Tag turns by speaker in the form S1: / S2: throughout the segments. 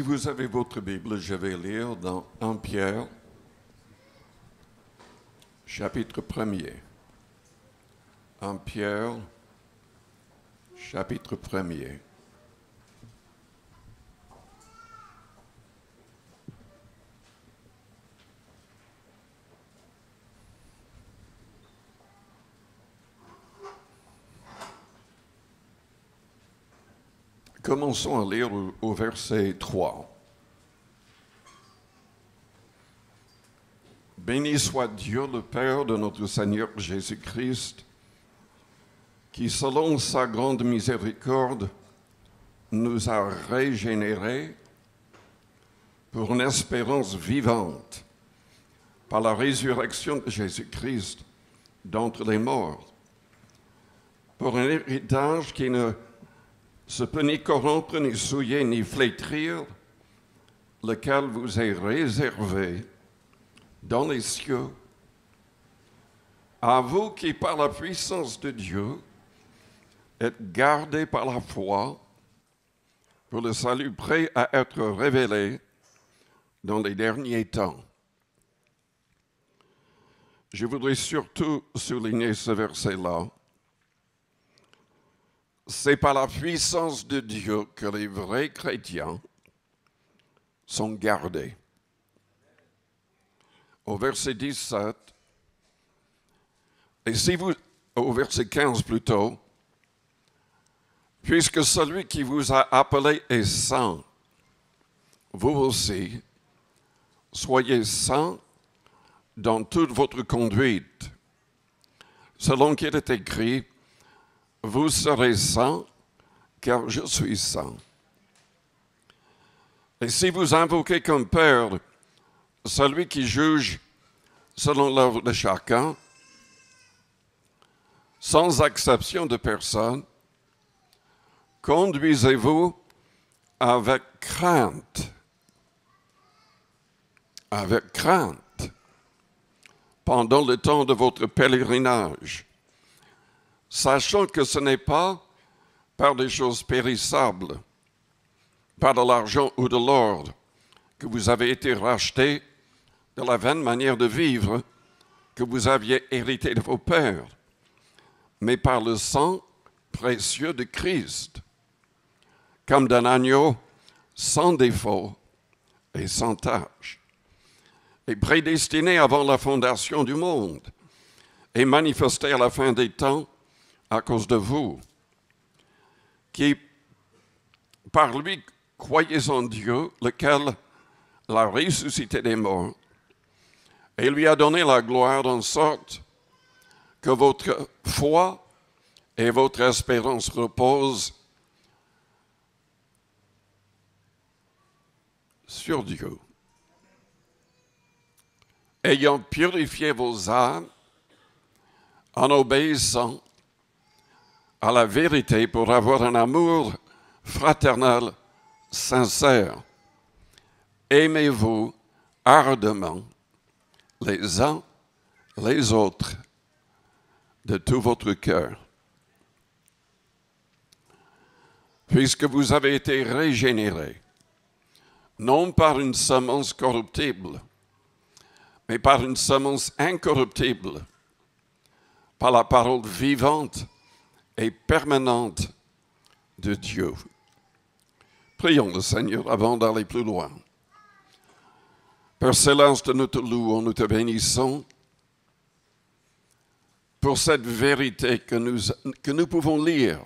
S1: vous avez votre Bible, je vais lire dans 1 Pierre, chapitre 1er. 1 Pierre, chapitre 1er. Commençons à lire au verset 3. Béni soit Dieu le Père de notre Seigneur Jésus-Christ, qui selon sa grande miséricorde nous a régénérés pour une espérance vivante par la résurrection de Jésus-Christ d'entre les morts, pour un héritage qui ne se peut ni corrompre, ni souiller, ni flétrir, lequel vous est réservé dans les cieux, à vous qui, par la puissance de Dieu, êtes gardés par la foi pour le salut prêt à être révélé dans les derniers temps. Je voudrais surtout souligner ce verset-là. C'est par la puissance de Dieu que les vrais chrétiens sont gardés. Au verset 17, et si vous, au verset 15 plutôt, puisque celui qui vous a appelé est saint, vous aussi, soyez saints dans toute votre conduite, selon qu'il est écrit, vous serez saints, car je suis saint. Et si vous invoquez comme Père celui qui juge selon l'œuvre de chacun, sans exception de personne, conduisez-vous avec crainte, pendant le temps de votre pèlerinage, sachant que ce n'est pas par des choses périssables, par de l'argent ou de l'or, que vous avez été rachetés de la vaine manière de vivre que vous aviez hérité de vos pères, mais par le sang précieux de Christ, comme d'un agneau sans défaut et sans tache, et prédestiné avant la fondation du monde, et manifesté à la fin des temps à cause de vous, qui, par lui, croyez en Dieu, lequel l'a ressuscité des morts, et lui a donné la gloire en sorte que votre foi et votre espérance reposent sur Dieu. Ayant purifié vos âmes en obéissant à la vérité pour avoir un amour fraternel sincère, aimez-vous ardemment les uns les autres de tout votre cœur. Puisque vous avez été régénérés, non par une semence corruptible, mais par une semence incorruptible, par la parole vivante et permanente de Dieu. Prions le Seigneur avant d'aller plus loin. Père céleste, nous te louons, nous te bénissons pour cette vérité que nous pouvons lire,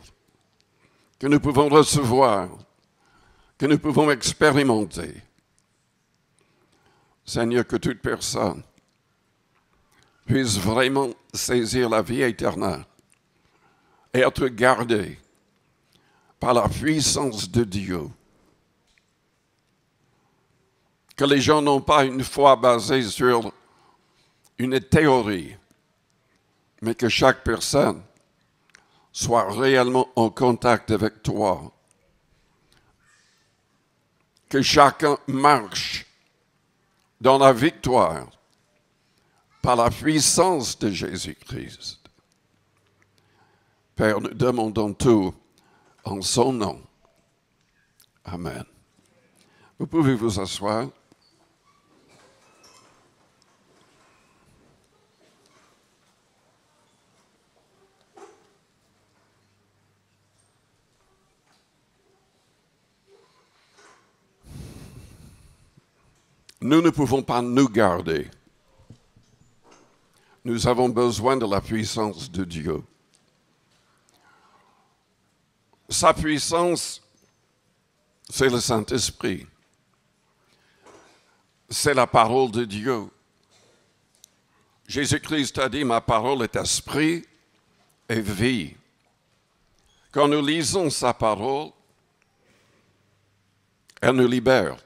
S1: que nous pouvons recevoir, que nous pouvons expérimenter. Seigneur, que toute personne puisse vraiment saisir la vie éternelle et être gardée par la puissance de Dieu. Que les gens n'ont pas une foi basée sur une théorie, mais que chaque personne soit réellement en contact avec toi. Que chacun marche dans la victoire par la puissance de Jésus-Christ. Père, nous demandons tout en son nom. Amen. Vous pouvez vous asseoir. Nous ne pouvons pas nous garder. Nous avons besoin de la puissance de Dieu. Sa puissance, c'est le Saint-Esprit. C'est la parole de Dieu. Jésus-Christ a dit, ma parole est esprit et vie. Quand nous lisons sa parole, elle nous libère.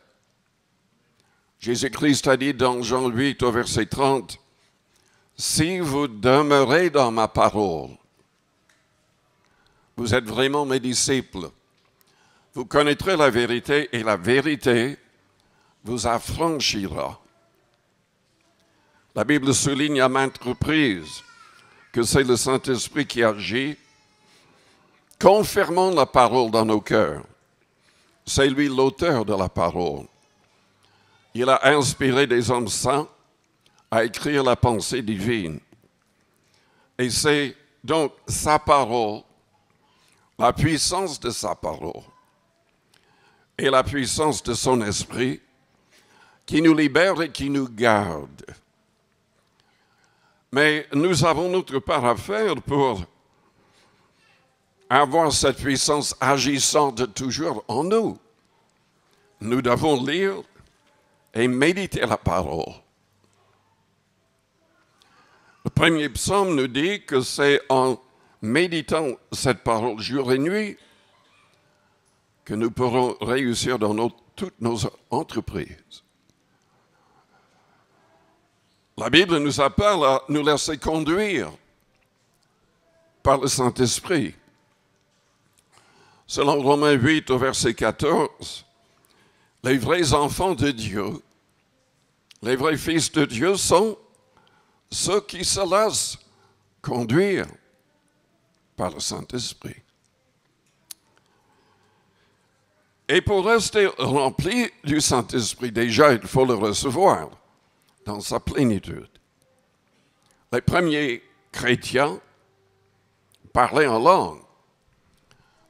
S1: Jésus-Christ a dit dans Jean 8 au verset 30, « Si vous demeurez dans ma parole, vous êtes vraiment mes disciples. Vous connaîtrez la vérité et la vérité vous affranchira. » La Bible souligne à maintes reprises que c'est le Saint-Esprit qui agit, confirmant la parole dans nos cœurs. C'est lui l'auteur de la parole. Il a inspiré des hommes saints à écrire la pensée divine. Et c'est donc sa parole, la puissance de sa parole et la puissance de son esprit qui nous libère et qui nous garde. Mais nous avons notre part à faire pour avoir cette puissance agissante toujours en nous. Nous devons lire et méditer la parole. Le premier psaume nous dit que c'est en méditant cette parole jour et nuit que nous pourrons réussir dans toutes nos entreprises. La Bible nous appelle à nous laisser conduire par le Saint-Esprit. Selon Romains 8 au verset 14, les vrais enfants de Dieu, les vrais fils de Dieu sont ceux qui se laissent conduire par le Saint-Esprit. Et pour rester rempli du Saint-Esprit, déjà, il faut le recevoir dans sa plénitude. Les premiers chrétiens parlaient en langue.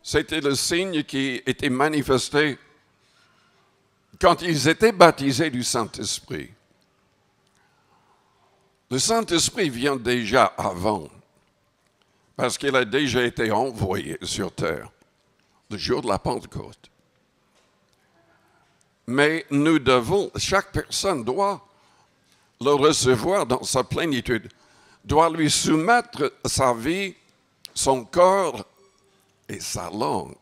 S1: C'était le signe qui était manifesté quand ils étaient baptisés du Saint-Esprit. Le Saint-Esprit vient déjà avant, parce qu'il a déjà été envoyé sur terre, le jour de la Pentecôte. Mais nous devons, chaque personne doit le recevoir dans sa plénitude, doit lui soumettre sa vie, son corps et sa langue.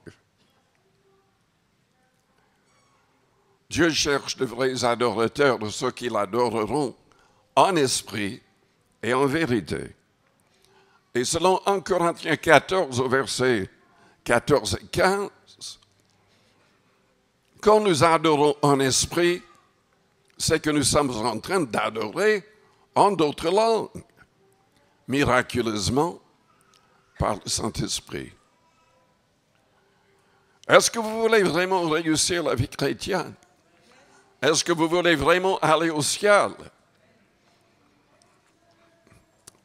S1: Dieu cherche de vrais adorateurs, de ceux qui l'adoreront en esprit et en vérité. Et selon 1 Corinthiens 14, au verset 14 et 15, quand nous adorons en esprit, c'est que nous sommes en train d'adorer en d'autres langues, miraculeusement par le Saint-Esprit. Est-ce que vous voulez vraiment réussir la vie chrétienne? Est-ce que vous voulez vraiment aller au ciel?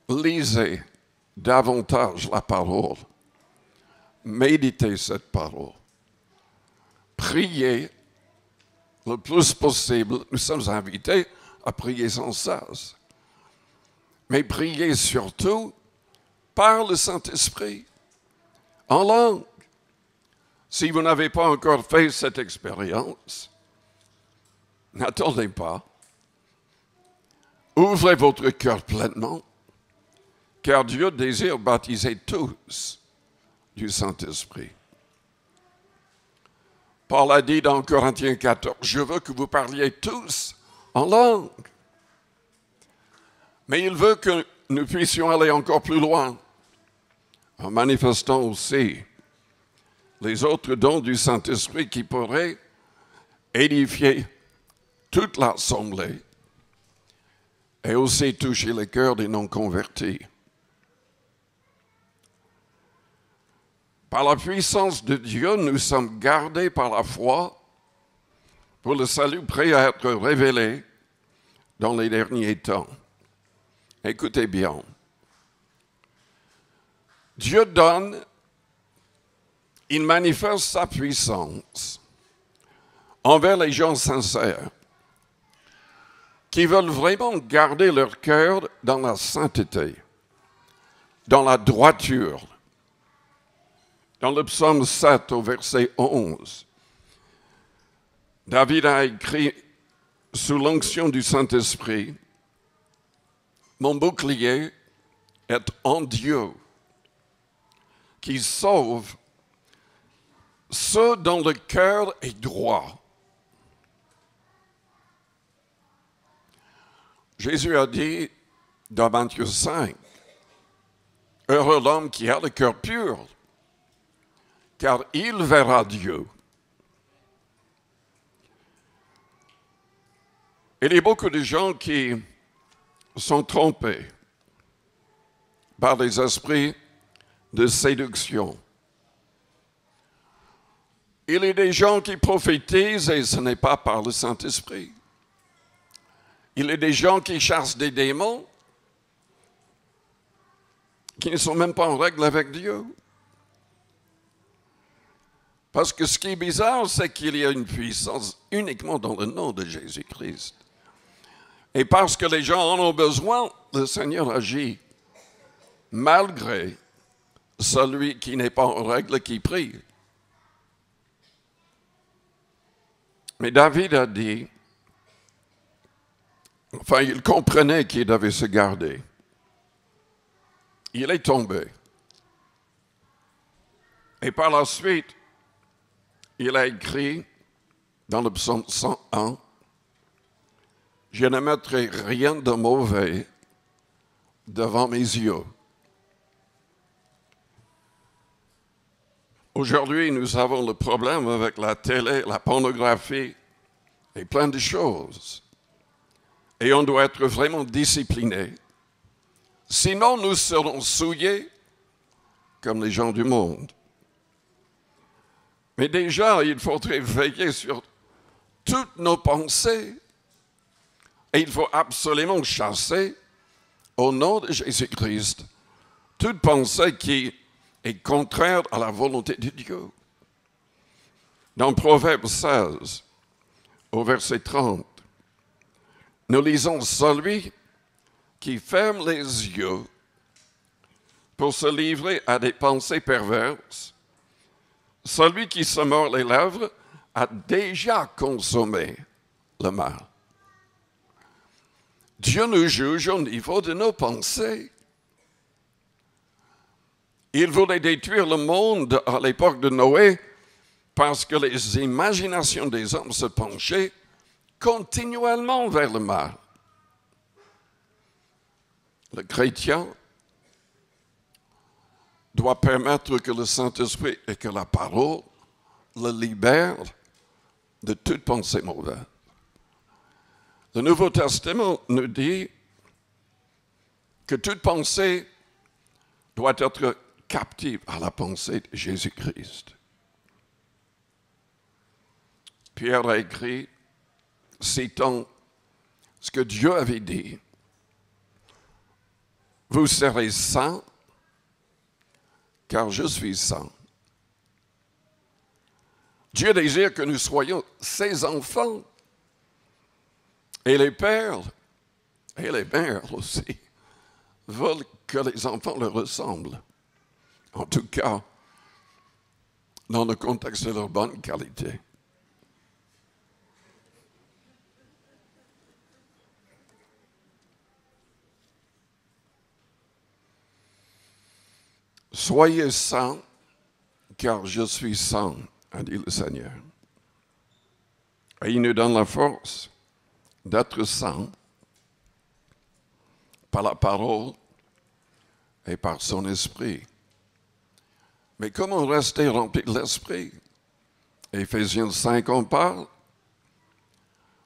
S1: Lisez davantage la parole. Méditez cette parole. Priez le plus possible. Nous sommes invités à prier sans cesse. Mais priez surtout par le Saint-Esprit, en langue. Si vous n'avez pas encore fait cette expérience, n'attendez pas. Ouvrez votre cœur pleinement, car Dieu désire baptiser tous du Saint-Esprit. Paul a dit dans Corinthiens 14, « Je veux que vous parliez tous en langue. » Mais il veut que nous puissions aller encore plus loin, en manifestant aussi les autres dons du Saint-Esprit qui pourraient édifier toute l'assemblée et aussi toucher les cœurs des non-convertis. Par la puissance de Dieu, nous sommes gardés par la foi pour le salut prêt à être révélé dans les derniers temps. Écoutez bien. Dieu donne, il manifeste sa puissance envers les gens sincères qui veulent vraiment garder leur cœur dans la sainteté, dans la droiture. Dans le psaume 7 au verset 11, David a écrit sous l'onction du Saint-Esprit, « Mon bouclier est en Dieu, qui sauve ceux dont le cœur est droit. » Jésus a dit dans Matthieu 5, « Heureux l'homme qui a le cœur pur, car il verra Dieu. » Il y a beaucoup de gens qui sont trompés par des esprits de séduction. Il y a des gens qui prophétisent et ce n'est pas par le Saint-Esprit. Il y a des gens qui chassent des démons qui ne sont même pas en règle avec Dieu. Parce que ce qui est bizarre, c'est qu'il y a une puissance uniquement dans le nom de Jésus-Christ. Et parce que les gens en ont besoin, le Seigneur agit malgré celui qui n'est pas en règle, qui prie. Mais David a dit, enfin, il comprenait qu'il devait se garder. Il est tombé. Et par la suite, il a écrit dans le psaume 101, « Je ne mettrai rien de mauvais devant mes yeux. » Aujourd'hui, nous avons le problème avec la télé, la pornographie et plein de choses. Et on doit être vraiment discipliné. Sinon, nous serons souillés comme les gens du monde. Mais déjà, il faudrait veiller sur toutes nos pensées. Et il faut absolument chasser, au nom de Jésus-Christ, toute pensée qui est contraire à la volonté de Dieu. Dans Proverbe 16, au verset 30, nous lisons « Celui qui ferme les yeux pour se livrer à des pensées perverses, celui qui se mord les lèvres a déjà consommé le mal. » Dieu nous juge au niveau de nos pensées. Il voulait détruire le monde à l'époque de Noé parce que les imaginations des hommes se penchaient continuellement vers le mal. Le chrétien doit permettre que le Saint-Esprit et que la parole le libèrent de toute pensée mauvaise. Le Nouveau Testament nous dit que toute pensée doit être captive à la pensée de Jésus-Christ. Pierre a écrit, citant ce que Dieu avait dit, « Vous serez saints, car je suis saint. » Dieu désire que nous soyons ses enfants. Et les pères, et les mères aussi, veulent que les enfants leur ressemblent. En tout cas, dans le contexte de leur bonne qualité. Soyez saints, car je suis saint, a dit le Seigneur. Et il nous donne la force d'être saints par la parole et par son esprit. Mais comment rester rempli de l'esprit? Éphésiens 5, on parle.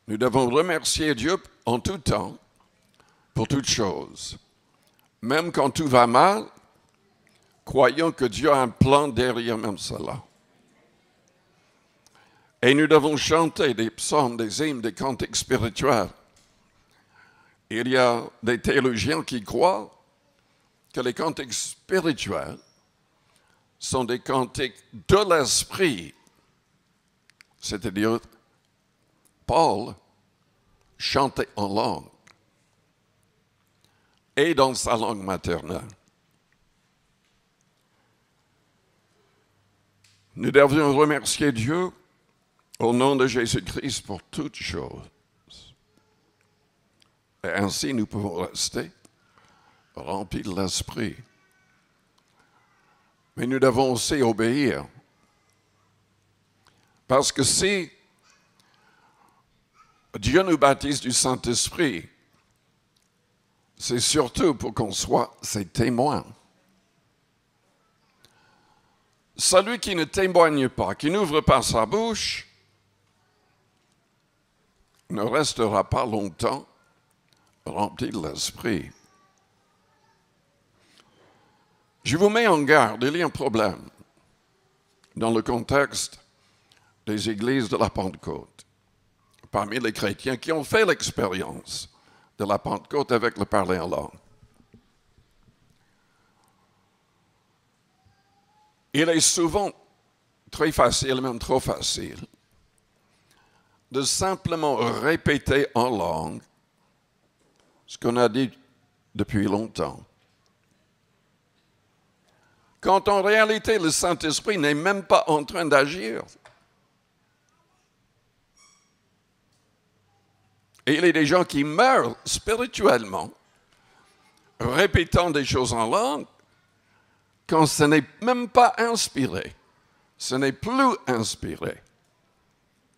S1: Nous devons remercier Dieu en tout temps, pour toutes choses. Même quand tout va mal, croyons que Dieu a un plan derrière même cela. Et nous devons chanter des psaumes, des hymnes, des cantiques spirituels. Il y a des théologiens qui croient que les cantiques spirituels sont des cantiques de l'esprit. C'est-à-dire, Paul chantait en langue et dans sa langue maternelle. Nous devons remercier Dieu au nom de Jésus-Christ pour toutes choses. Et ainsi, nous pouvons rester remplis de l'Esprit. Mais nous devons aussi obéir. Parce que si Dieu nous baptise du Saint-Esprit, c'est surtout pour qu'on soit ses témoins. Celui qui ne témoigne pas, qui n'ouvre pas sa bouche, ne restera pas longtemps rempli de l'Esprit. Je vous mets en garde, il y a un problème dans le contexte des églises de la Pentecôte, parmi les chrétiens qui ont fait l'expérience de la Pentecôte avec le parler en langue. Il est souvent très facile, même trop facile, de simplement répéter en langue ce qu'on a dit depuis longtemps. Quand en réalité le Saint-Esprit n'est même pas en train d'agir. Et il y a des gens qui meurent spirituellement, répétant des choses en langue, quand ce n'est même pas inspiré. Ce n'est plus inspiré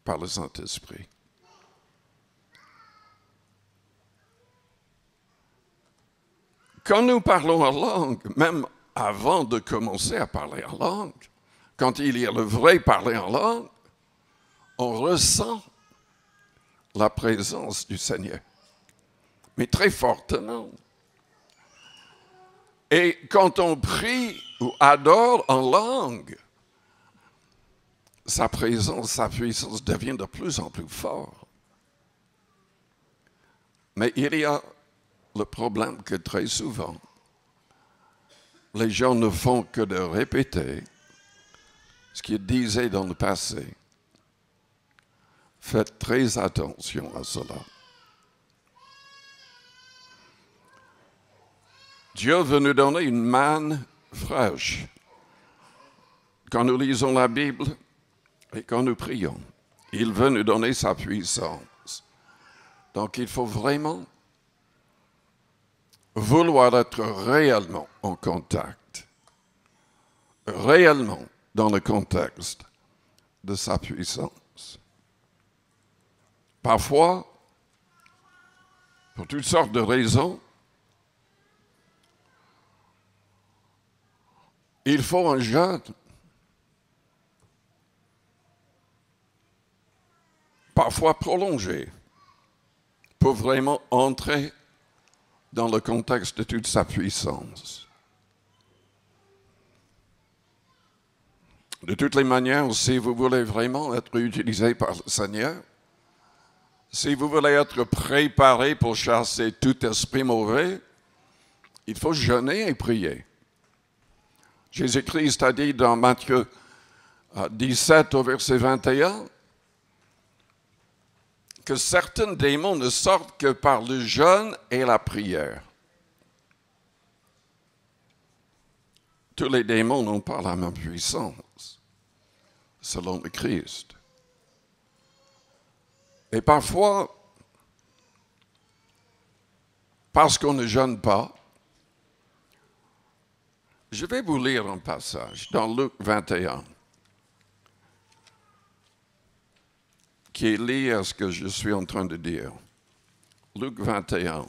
S1: par le Saint-Esprit. Quand nous parlons en langue, même avant de commencer à parler en langue, quand il y a le vrai parler en langue, on ressent la présence du Seigneur, mais très fortement. Et quand on prie ou adore en langue, sa présence, sa puissance devient de plus en plus forte. Mais il y a le problème que très souvent, les gens ne font que de répéter ce qu'ils disaient dans le passé. Faites très attention à cela. Dieu veut nous donner une manne fraîche quand nous lisons la Bible et quand nous prions. Il veut nous donner sa puissance. Donc il faut vraiment vouloir être réellement en contact, réellement dans le contexte de sa puissance. Parfois, pour toutes sortes de raisons, il faut un jeûne. Parfois prolongé, pour vraiment entrer dans le contexte de toute sa puissance. De toutes les manières, si vous voulez vraiment être utilisé par le Seigneur, si vous voulez être préparé pour chasser tout esprit mauvais, il faut jeûner et prier. Jésus-Christ a dit dans Matthieu 17 au verset 21 que certains démons ne sortent que par le jeûne et la prière. Tous les démons n'ont pas la même puissance, selon le Christ. Et parfois, parce qu'on ne jeûne pas, je vais vous lire un passage dans Luc 21, qui est lié à ce que je suis en train de dire. Luc 21.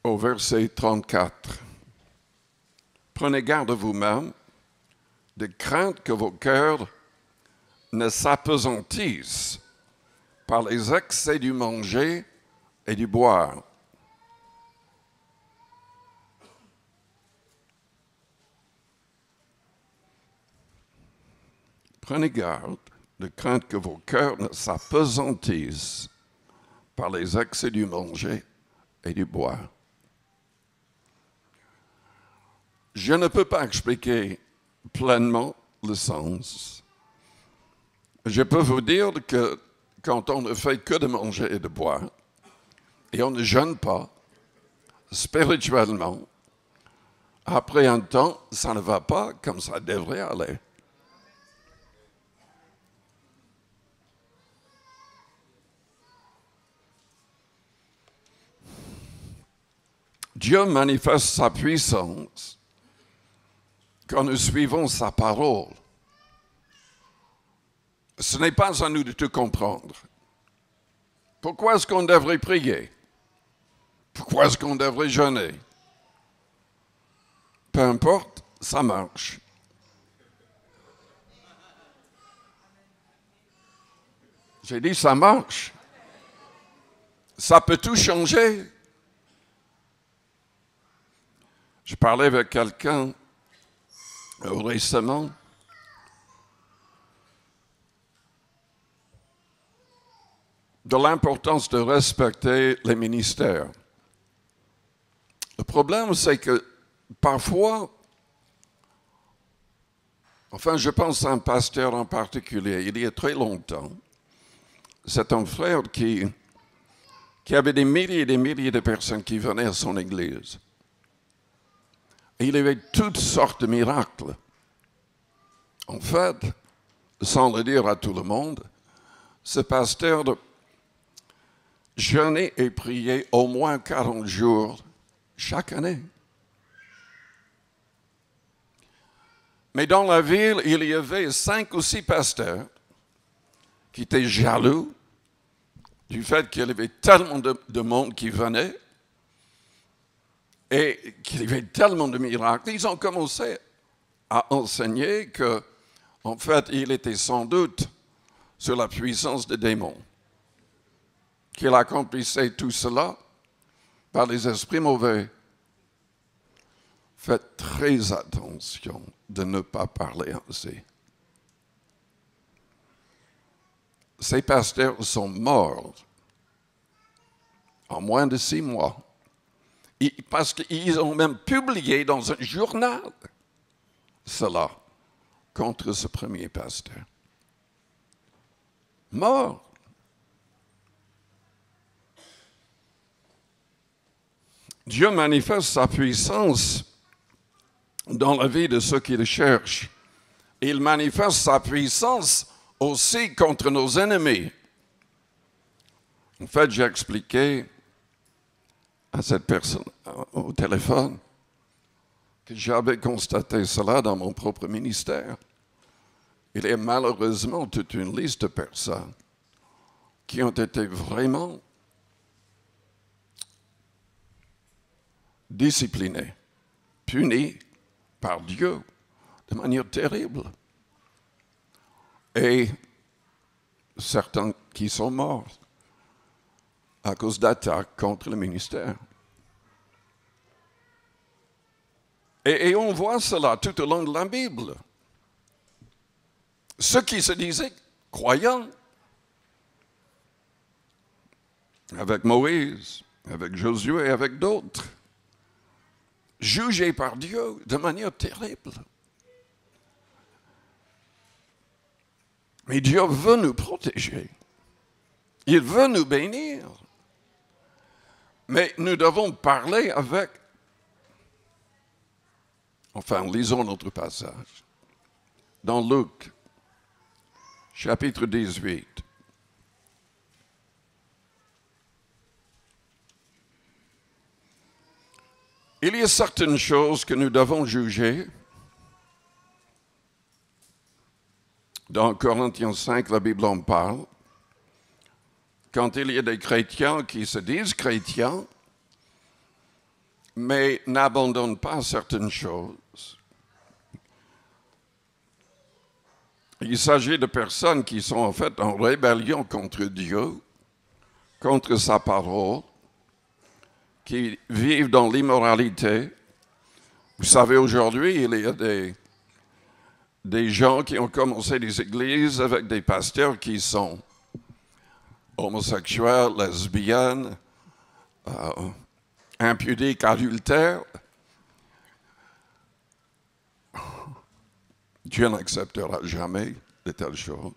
S1: Au verset 34. Prenez garde de vous-même, de crainte que vos cœurs ne s'apesantissent par les excès du manger et du boire. prenez garde de crainte que vos cœurs ne s'appesantissent par les excès du manger et du boire. Je ne peux pas expliquer pleinement le sens. Je peux vous dire que quand on ne fait que de manger et de boire, et on ne jeûne pas, spirituellement, après un temps, ça ne va pas comme ça devrait aller. Dieu manifeste sa puissance quand nous suivons sa parole. Ce n'est pas à nous de tout comprendre. Pourquoi est-ce qu'on devrait prier? Pourquoi est-ce qu'on devrait jeûner? Peu importe, ça marche. J'ai dit ça marche. Ça peut tout changer. Je parlais avec quelqu'un récemment. De l'importance de respecter les ministères. Le problème, c'est que parfois, enfin, je pense à un pasteur en particulier, il y a très longtemps, c'est un frère qui avait des milliers et des milliers de personnes qui venaient à son église. Et il avait toutes sortes de miracles. En fait, sans le dire à tout le monde, ce pasteur jeûnait et priait au moins 40 jours chaque année. Mais dans la ville, il y avait 5 ou 6 pasteurs qui étaient jaloux du fait qu'il y avait tellement de monde qui venait et qu'il y avait tellement de miracles. Ils ont commencé à enseigner que, en fait, il était sans doute sur la puissance des démons, qu'il accomplissait tout cela par les esprits mauvais. Faites très attention de ne pas parler ainsi. Ces pasteurs sont morts en moins de 6 mois. Parce qu'ils ont même publié dans un journal cela contre ce premier pasteur. Mort. Dieu manifeste sa puissance dans la vie de ceux qui le cherchent. Il manifeste sa puissance aussi contre nos ennemis. En fait, j'ai expliqué à cette personne au téléphone que j'avais constaté cela dans mon propre ministère. Il y a malheureusement toute une liste de personnes qui ont été vraiment disciplinées, punies par Dieu de manière terrible. Et certains qui sont morts à cause d'attaques contre le ministère. Et on voit cela tout au long de la Bible. Ceux qui se disaient croyants, avec Moïse, avec Josué, avec d'autres, jugés par Dieu de manière terrible. Mais Dieu veut nous protéger. Il veut nous bénir. Mais nous devons parler avec... Enfin, lisons notre passage. Dans Luc, chapitre 18. Il y a certaines choses que nous devons juger. Dans Corinthiens 5, la Bible en parle. Quand il y a des chrétiens qui se disent chrétiens, mais n'abandonnent pas certaines choses. Il s'agit de personnes qui sont en fait en rébellion contre Dieu, contre sa parole, qui vivent dans l'immoralité. Vous savez, aujourd'hui, il y a des gens qui ont commencé des églises avec des pasteurs qui sont homosexuels, lesbiennes, impudiques, adultères. Dieu n'acceptera jamais de telles choses.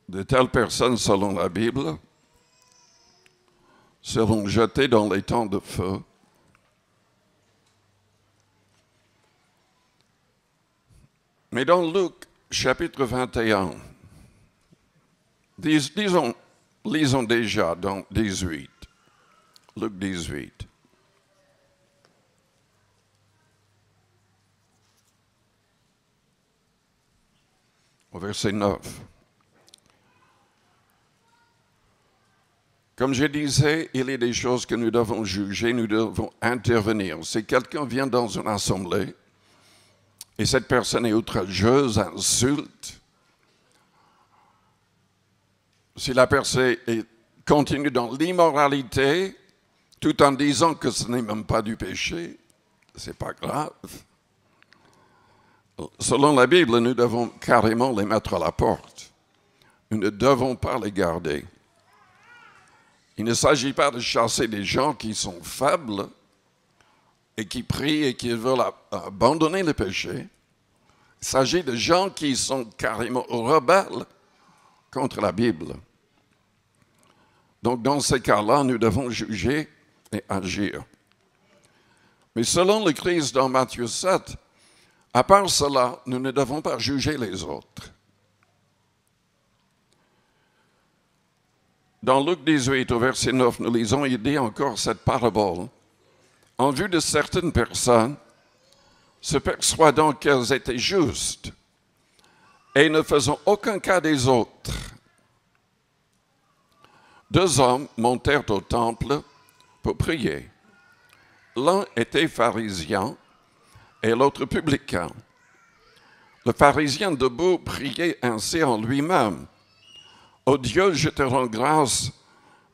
S1: De telles personnes, selon la Bible, seront jetées dans les temps de feu. Mais dans Luc, chapitre 21, lisons déjà dans 18, Luc 18. Au verset 9. Comme je disais, il y a des choses que nous devons juger, nous devons intervenir. Si quelqu'un vient dans une assemblée et cette personne est outrageuse, insulte, si la personne continue dans l'immoralité, tout en disant que ce n'est même pas du péché, ce n'est pas grave. Selon la Bible, nous devons carrément les mettre à la porte. Nous ne devons pas les garder. Il ne s'agit pas de chasser des gens qui sont faibles et qui prient et qui veulent abandonner le péché. Il s'agit de gens qui sont carrément rebelles contre la Bible. Donc, dans ces cas-là, nous devons juger et agir. Mais selon le Christ dans Matthieu 7, à part cela, nous ne devons pas juger les autres. Dans Luc 18, au verset 9, nous lisons, il dit encore cette parabole. En vue de certaines personnes, se persuadant qu'elles étaient justes et ne faisant aucun cas des autres, deux hommes montèrent au temple pour prier. L'un était pharisien et l'autre publicain. Le pharisien debout priait ainsi en lui-même. « Ô Dieu, je te rends grâce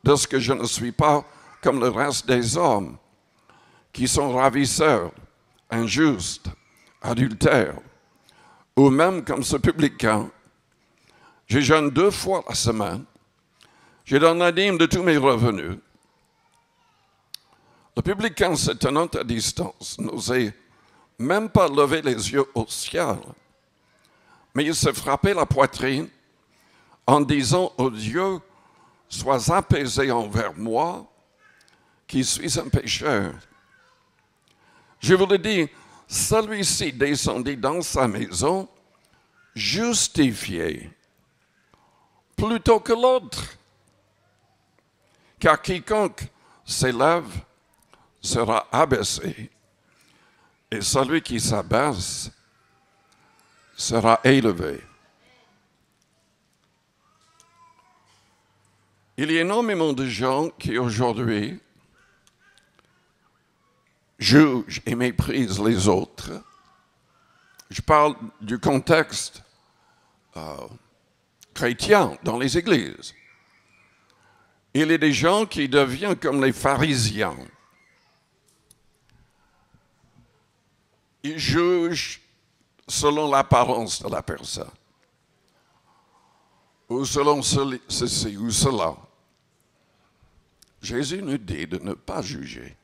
S1: de ce que je ne suis pas comme le reste des hommes, qui sont ravisseurs, injustes, adultères, ou même comme ce publicain. Je jeûne 2 fois la semaine, je donne la dîme de tous mes revenus. » Le publicain, se tenant à distance, n'osait même pas lever les yeux au ciel, mais il se frappait la poitrine en disant, « Ô Dieu, sois apaisé envers moi, qui suis un pécheur. » Je vous le dis, celui-ci descendit dans sa maison justifié plutôt que l'autre. Car quiconque s'élève sera abaissé, et celui qui s'abaisse sera élevé. Il y a énormément de gens qui aujourd'hui jugent et méprisent les autres. Je parle du contexte chrétien dans les églises. Il y a des gens qui deviennent comme les pharisiens. Ils jugent selon l'apparence de la personne, ou selon ceci ou cela. Jésus nous dit de ne pas juger.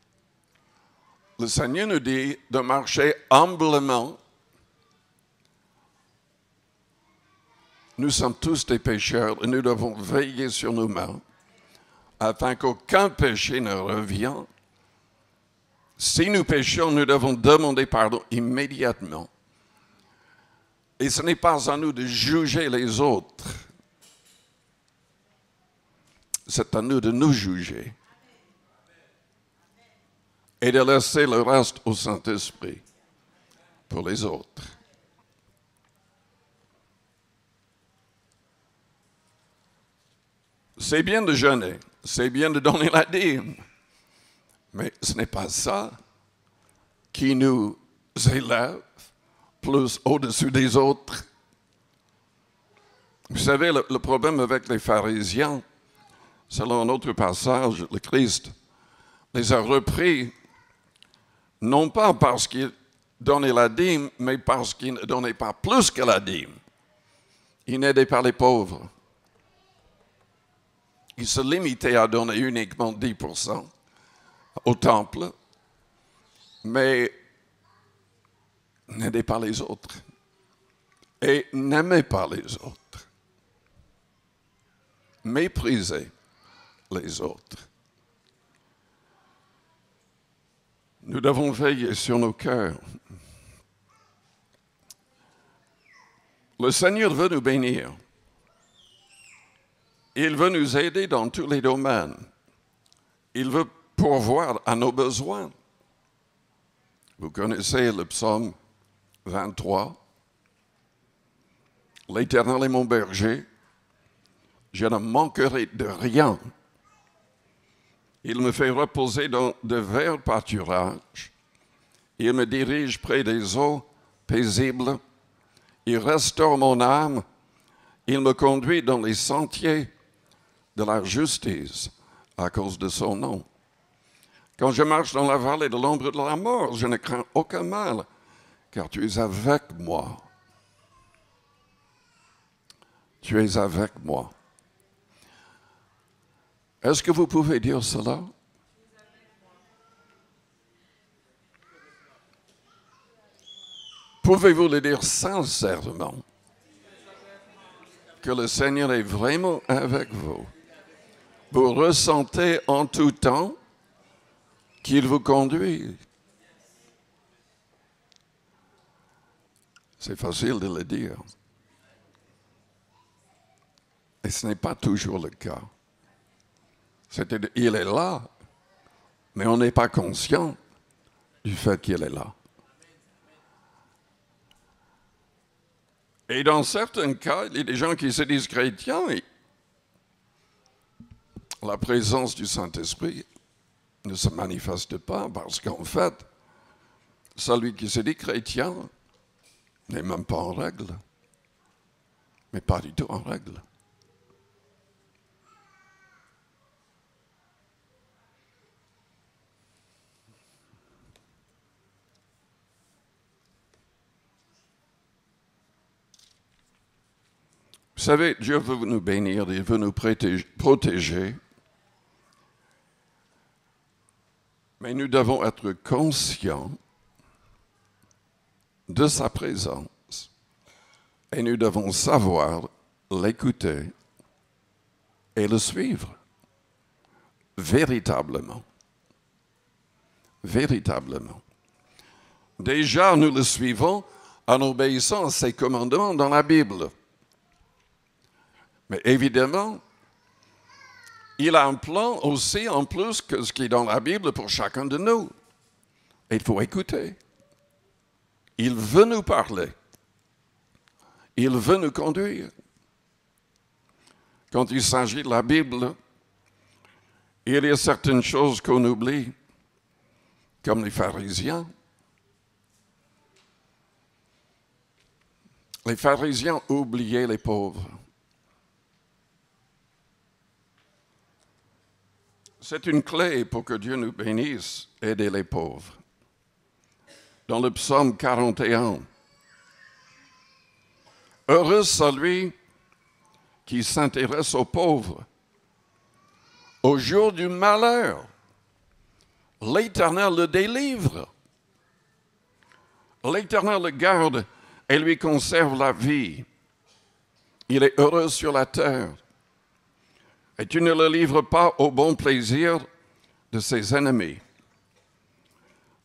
S1: Le Seigneur nous dit de marcher humblement. Nous sommes tous des pécheurs et nous devons veiller sur nos mains afin qu'aucun péché ne revienne. Si nous péchons, nous devons demander pardon immédiatement. Et ce n'est pas à nous de juger les autres. C'est à nous de nous juger et de laisser le reste au Saint-Esprit pour les autres. C'est bien de jeûner, c'est bien de donner la dîme, mais ce n'est pas ça qui nous élève plus au-dessus des autres. Vous savez, le problème avec les pharisiens, selon un autre passage, le Christ les a repris non pas parce qu'il donnait la dîme, mais parce qu'il ne donnait pas plus que la dîme. Il n'aidait pas les pauvres. Il se limitait à donner uniquement 10% au temple, mais n'aidait pas les autres et n'aimait pas les autres. Méprisait les autres. Nous devons veiller sur nos cœurs. Le Seigneur veut nous bénir. Il veut nous aider dans tous les domaines. Il veut pourvoir à nos besoins. Vous connaissez le psaume 23. L'Éternel est mon berger. Je ne manquerai de rien. Il me fait reposer dans de verts pâturages. Il me dirige près des eaux paisibles. Il restaure mon âme. Il me conduit dans les sentiers de la justice à cause de son nom. Quand je marche dans la vallée de l'ombre de la mort, je ne crains aucun mal, car tu es avec moi. Tu es avec moi. Est-ce que vous pouvez dire cela? Pouvez-vous le dire sincèrement? Que le Seigneur est vraiment avec vous. Vous ressentez en tout temps qu'il vous conduit. C'est facile de le dire. Et ce n'est pas toujours le cas. Il est là, mais on n'est pas conscient du fait qu'il est là. Et dans certains cas, il y a des gens qui se disent chrétiens et la présence du Saint-Esprit ne se manifeste pas parce qu'en fait, celui qui se dit chrétien n'est même pas en règle, mais pas du tout en règle. Vous savez, Dieu veut nous bénir, il veut nous protéger, mais nous devons être conscients de sa présence et nous devons savoir l'écouter et le suivre véritablement. Véritablement. Déjà, nous le suivons en obéissant à ses commandements dans la Bible. Mais évidemment, il a un plan aussi en plus que ce qui est dans la Bible pour chacun de nous. Et il faut écouter. Il veut nous parler. Il veut nous conduire. Quand il s'agit de la Bible, il y a certaines choses qu'on oublie, comme les pharisiens. Les pharisiens oubliaient les pauvres. C'est une clé pour que Dieu nous bénisse, aider les pauvres. Dans le psaume 41, heureux celui qui s'intéresse aux pauvres. Au jour du malheur, l'Éternel le délivre. L'Éternel le garde et lui conserve la vie. Il est heureux sur la terre. Et tu ne le livres pas au bon plaisir de ses ennemis.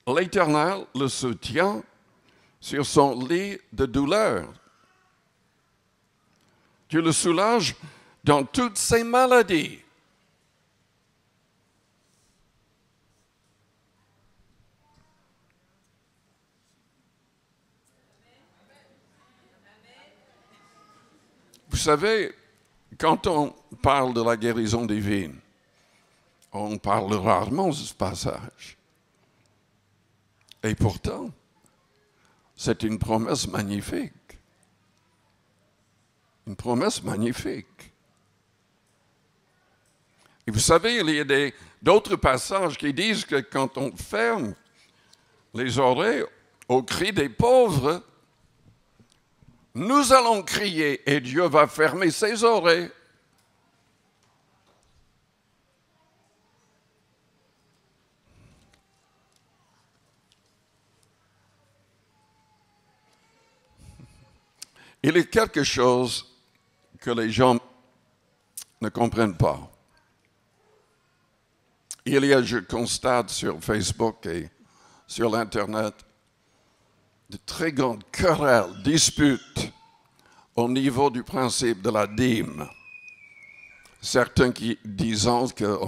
S1: L'Éternel le soutient sur son lit de douleur. Tu le soulages dans toutes ses maladies. Vous savez, quand on parle de la guérison divine, on parle rarement de ce passage. Et pourtant, c'est une promesse magnifique. Une promesse magnifique. Et vous savez, il y a d'autres passages qui disent que quand on ferme les oreilles au cri des pauvres. Nous allons crier et Dieu va fermer ses oreilles. Il y a quelque chose que les gens ne comprennent pas. Il y a, je constate sur Facebook et sur l'Internet, de très grandes querelles, disputes au niveau du principe de la dîme. Certains qui disent que,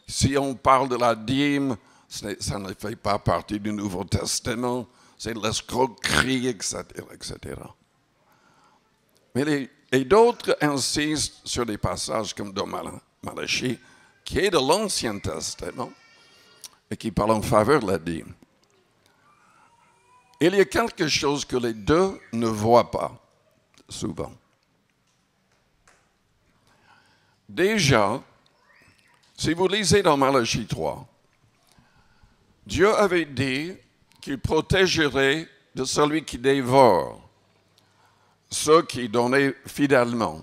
S1: si on parle de la dîme, ça ne fait pas partie du Nouveau Testament, c'est de l'escroquerie, etc., etc. Et d'autres insistent sur des passages comme dans Malachie, qui est de l'Ancien Testament, et qui parle en faveur de la dîme. Il y a quelque chose que les deux ne voient pas, souvent. Déjà, si vous lisez dans Malachie 3, Dieu avait dit qu'il protégerait de celui qui dévore ceux qui donnaient fidèlement.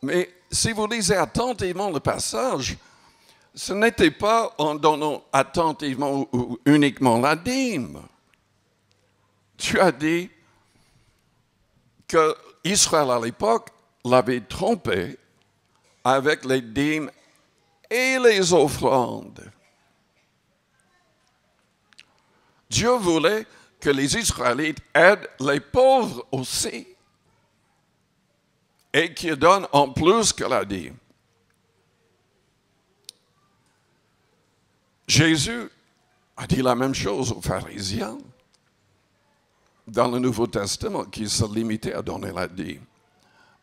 S1: Mais si vous lisez attentivement le passage, ce n'était pas en donnant attentivement ou uniquement la dîme. Tu as dit que Israël à l'époque l'avait trompé avec les dîmes et les offrandes. Dieu voulait que les Israélites aident les pauvres aussi et qu'ils donnent en plus que la dîme. Jésus a dit la même chose aux pharisiens dans le Nouveau Testament, qui se limitaient à donner la dîme,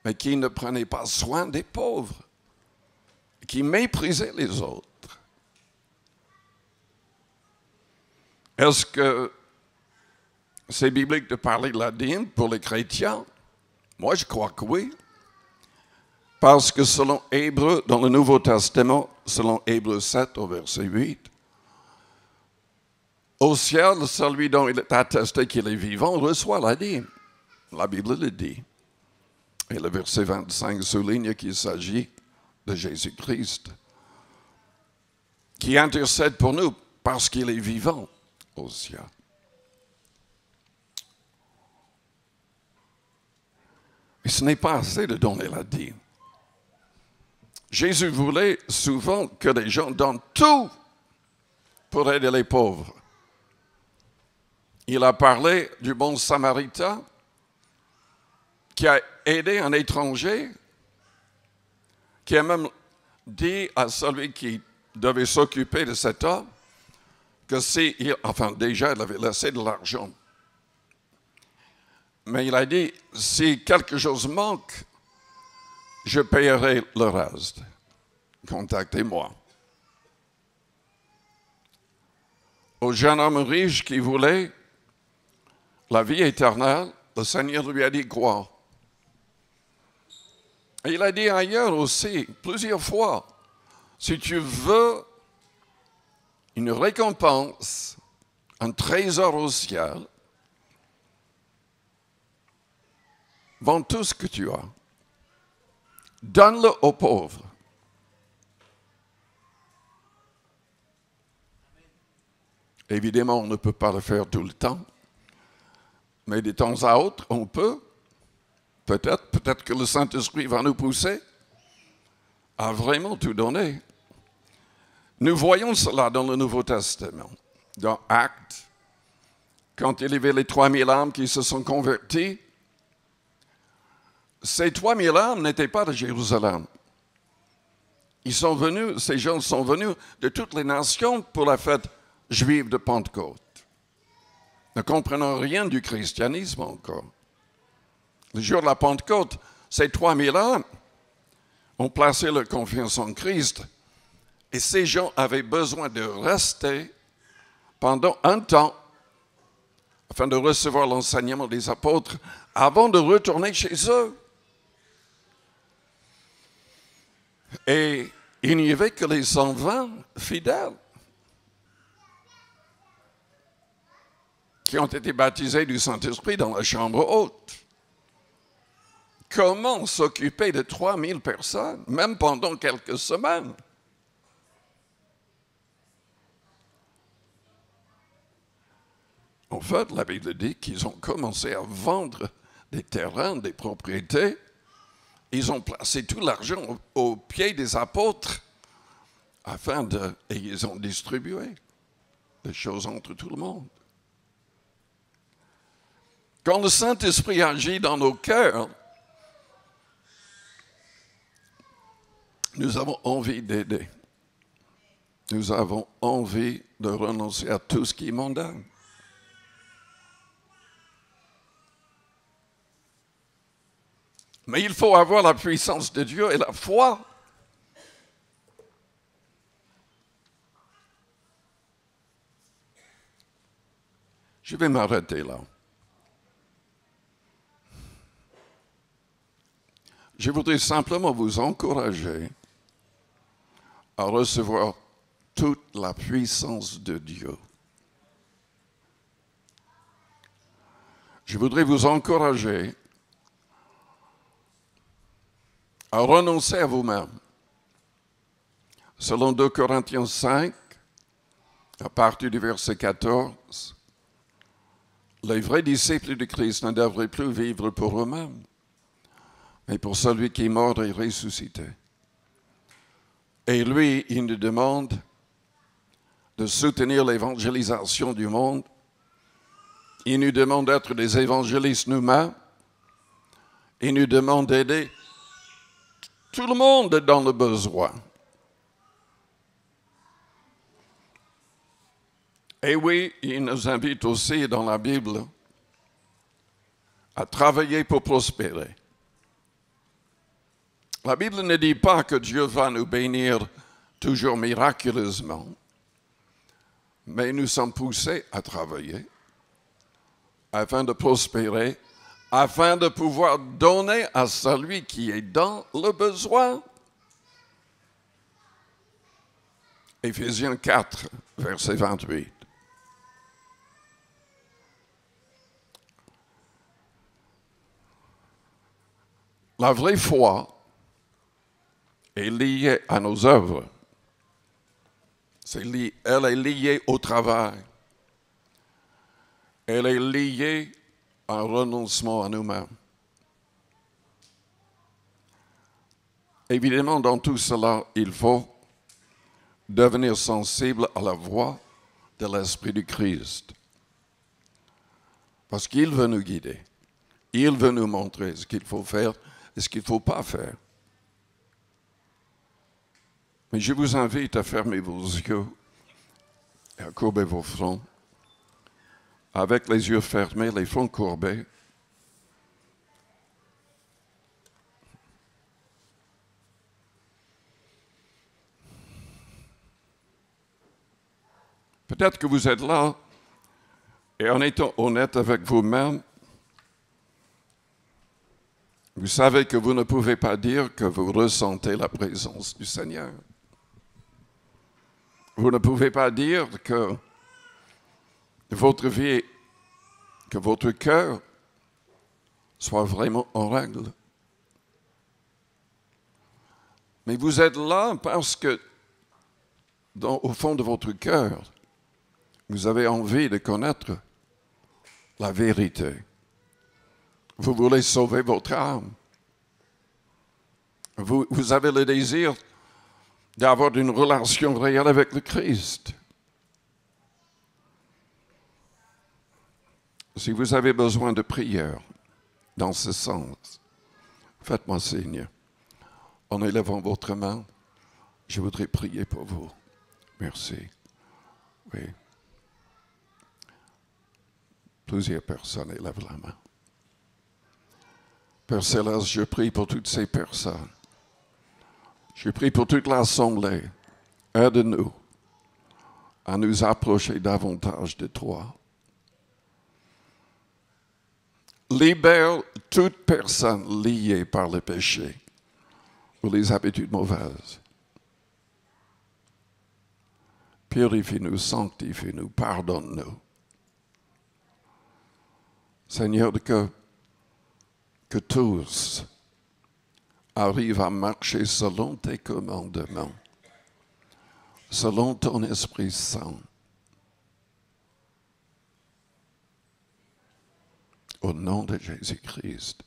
S1: mais qui ne prenaient pas soin des pauvres, qui méprisaient les autres. Est-ce que c'est biblique de parler de la dîme pour les chrétiens? Moi, je crois que oui. Parce que selon Hébreux, dans le Nouveau Testament, selon Hébreux 7 au verset 8, au ciel, celui dont il est attesté qu'il est vivant reçoit la dîme. La Bible le dit. Et le verset 25 souligne qu'il s'agit de Jésus-Christ, qui intercède pour nous parce qu'il est vivant au ciel. Et ce n'est pas assez de donner la dîme. Jésus voulait souvent que les gens donnent tout pour aider les pauvres. Il a parlé du bon Samaritain qui a aidé un étranger, qui a même dit à celui qui devait s'occuper de cet homme que déjà, il avait laissé de l'argent. Mais il a dit, si quelque chose manque, je paierai le reste. Contactez-moi. Au jeune homme riche qui voulait la vie éternelle, le Seigneur lui a dit quoi? Et il a dit ailleurs aussi, plusieurs fois, si tu veux une récompense, un trésor au ciel, vends tout ce que tu as. Donne-le aux pauvres. Évidemment, on ne peut pas le faire tout le temps, mais de temps à autre, on peut. Peut-être que le Saint-Esprit va nous pousser à vraiment tout donner. Nous voyons cela dans le Nouveau Testament, dans Actes, quand il y avait les 3000 âmes qui se sont converties. Ces 3000 âmes n'étaient pas de Jérusalem. Ces gens sont venus de toutes les nations pour la fête juive de Pentecôte, ne comprenant rien du christianisme encore. Le jour de la Pentecôte, ces 3000 âmes ont placé leur confiance en Christ et ces gens avaient besoin de rester pendant un temps afin de recevoir l'enseignement des apôtres avant de retourner chez eux. Et il n'y avait que les 120 fidèles. qui ont été baptisés du Saint-Esprit dans la chambre haute. Comment s'occuper de 3000 personnes, même pendant quelques semaines? En fait, la Bible dit qu'ils ont commencé à vendre des terrains, des propriétés. Ils ont placé tout l'argent aux pieds des apôtres et ils ont distribué les choses entre tout le monde. Quand le Saint-Esprit agit dans nos cœurs, nous avons envie d'aider. Nous avons envie de renoncer à tout ce qui est mondain. Mais il faut avoir la puissance de Dieu et la foi. Je vais m'arrêter là. Je voudrais simplement vous encourager à recevoir toute la puissance de Dieu. Je voudrais vous encourager à renoncer à vous-même. Selon 2 Corinthiens 5, à partir du verset 14, les vrais disciples de Christ ne devraient plus vivre pour eux-mêmes, mais pour celui qui est mort et ressuscité. Et lui, il nous demande de soutenir l'évangélisation du monde. Il nous demande d'être des évangélistes nous-mêmes. Il nous demande d'aider tout le monde dans le besoin. Et oui, il nous invite aussi dans la Bible à travailler pour prospérer. La Bible ne dit pas que Dieu va nous bénir toujours miraculeusement, mais nous sommes poussés à travailler afin de prospérer, afin de pouvoir donner à celui qui est dans le besoin. Éphésiens 4, verset 28. La vraie foi est liée à nos œuvres. Elle est liée au travail. Elle est liée à un renoncement à nous-mêmes. Évidemment, dans tout cela, il faut devenir sensible à la voix de l'Esprit du Christ. Parce qu'il veut nous guider. Il veut nous montrer ce qu'il faut faire et ce qu'il ne faut pas faire. Mais je vous invite à fermer vos yeux et à courber vos fronts. Avec les yeux fermés, les fronts courbés. Peut-être que vous êtes là et en étant honnête avec vous-même, vous savez que vous ne pouvez pas dire que vous ressentez la présence du Seigneur. Vous ne pouvez pas dire que votre vie, que votre cœur soit vraiment en règle. Mais vous êtes là parce que, au fond de votre cœur, vous avez envie de connaître la vérité. Vous voulez sauver votre âme. Vous avez le désir d'avoir une relation réelle avec le Christ. Si vous avez besoin de prière dans ce sens, faites-moi signe. En élevant votre main, je voudrais prier pour vous. Merci. Oui. Plusieurs personnes élèvent la main. Père Céleste, je prie pour toutes ces personnes. Je prie pour toute l'Assemblée. Aide-nous à nous approcher davantage de toi. Libère toute personne liée par le péché ou les habitudes mauvaises. Purifie-nous, sanctifie-nous, pardonne-nous. Seigneur, que tous arrivent à marcher selon tes commandements, selon ton Esprit Saint. Au nom de Jésus-Christ.